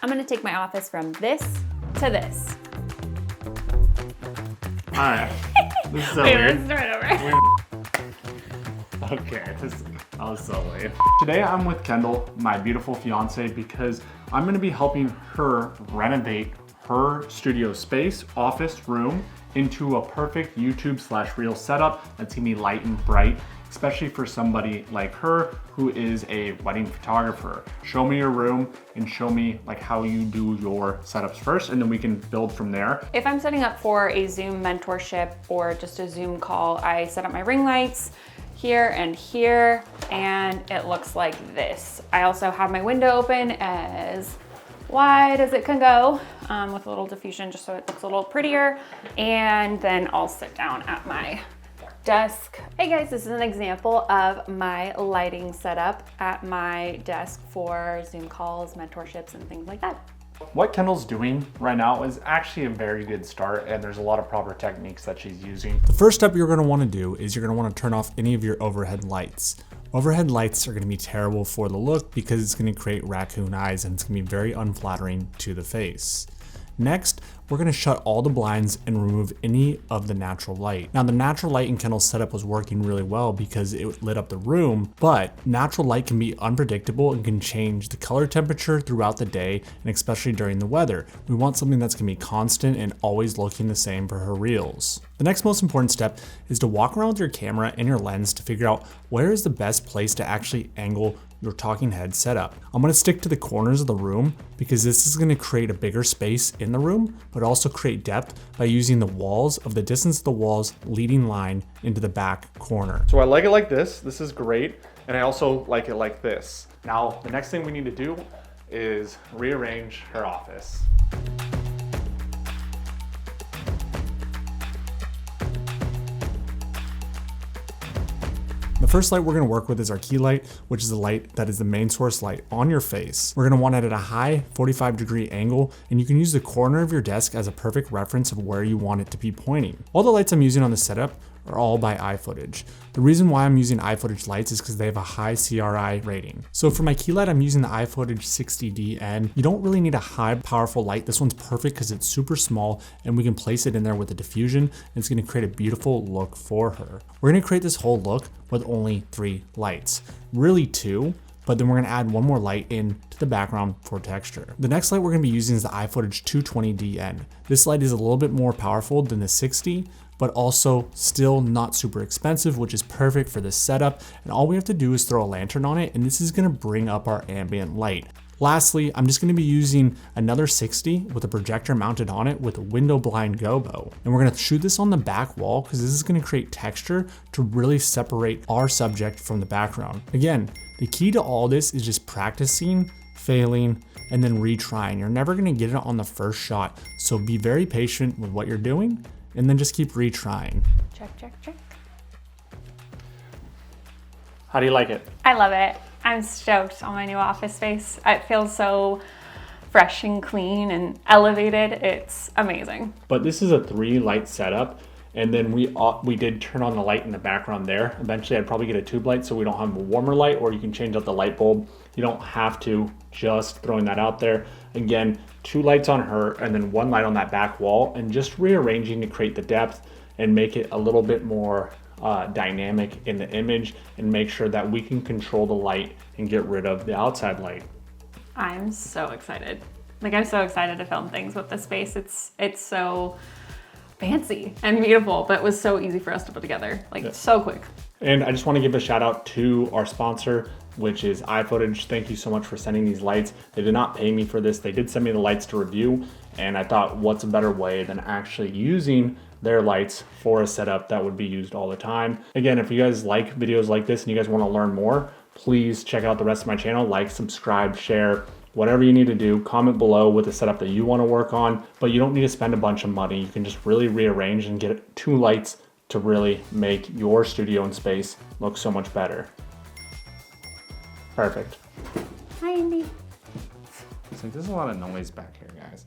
I'm gonna take my office from this to this. All right. This is so Wait, weird. let's start over. Okay, I was so late. Today I'm with Kendall, my beautiful fiance, because I'm gonna be helping her renovate her studio space, office, room, into a perfect YouTube/reel setup that's gonna be light and bright, especially for somebody like her who is a wedding photographer. Show me your room and show me like how you do your setups first, and then we can build from there. If I'm setting up for a Zoom mentorship or just a Zoom call, I set up my ring lights here, and it looks like this. I also have my window open as wide as it can go with a little diffusion just so it looks a little prettier. And then I'll sit down at my desk. Hey guys, this is an example of my lighting setup at my desk for Zoom calls, mentorships, and things like that. What Kendall's doing right now is actually a very good start, and there's a lot of proper techniques that she's using. The first step you're going to want to do is you're going to want to turn off any of your overhead lights. Overhead lights are going to be terrible for the look because it's going to create raccoon eyes and it's going to be very unflattering to the face. Next, we're going to shut all the blinds and remove any of the natural light. Now, the natural light in Kendall's setup was working really well because it lit up the room, but natural light can be unpredictable and can change the color temperature throughout the day, and especially during the weather. We want something that's going to be constant and always looking the same for her reels. The next most important step is to walk around with your camera and your lens to figure out where is the best place to actually angle your talking head setup. I'm going to stick to the corners of the room because this is going to create a bigger space in the room, but also create depth by using the walls of the distance of the walls leading line into the back corner. So I like it like this. This is great. And I also like it like this. Now, the next thing we need to do is rearrange her office. The first light we're going to work with is our key light, which is the light that is the main source light on your face. We're going to want it at a high 45-degree angle, and you can use the corner of your desk as a perfect reference of where you want it to be pointing. All the lights I'm using on the setup are all by iFootage. The reason why I'm using iFootage lights is because they have a high CRI rating. So for my key light, I'm using the iFootage 60DN. You don't really need a high powerful light. This one's perfect because it's super small and we can place it in there with the diffusion, and it's going to create a beautiful look for her. We're going to create this whole look with only 3 lights, really 2, but then we're gonna add one more light in to the background for texture. The next light we're gonna be using is the iFootage 220DN. This light is a little bit more powerful than the 60, but also still not super expensive, which is perfect for this setup. And all we have to do is throw a lantern on it, and this is gonna bring up our ambient light. Lastly, I'm just going to be using another 60 with a projector mounted on it with a window blind gobo. And we're going to shoot this on the back wall because this is going to create texture to really separate our subject from the background. Again, the key to all this is just practicing, failing, and then retrying. You're never going to get it on the first shot. So be very patient with what you're doing and then just keep retrying. Check, check, check. How do you like it? I love it. I'm stoked on my new office space. It feels so fresh and clean and elevated. It's amazing. But this is a 3-light setup, and then we did turn on the light in the background there. Eventually I'd probably get a tube light so we don't have a warmer light, or you can change out the light bulb. You don't have to, just throwing that out there. Again, 2 lights on her and then 1 light on that back wall, and just rearranging to create the depth and make it a little bit more dynamic in the image, and make sure that we can control the light and get rid of the outside light. I'm so excited. Like, I'm so excited to film things with this space. It's so fancy and beautiful, but it was so easy for us to put together, like so quick. And I just want to give a shout out to our sponsor, which is iFootage. Thank you so much for sending these lights. They did not pay me for this. They did send me the lights to review, and I thought, what's a better way than actually using their lights for a setup that would be used all the time. Again, if you guys like videos like this and you guys want to learn more, please check out the rest of my channel. Like, subscribe, share, whatever you need to do. Comment below with a setup that you want to work on, but you don't need to spend a bunch of money. You can just really rearrange and get 2 lights to really make your studio and space look so much better. Perfect. Hi, Andy. It's like, there's a lot of noise back here, guys.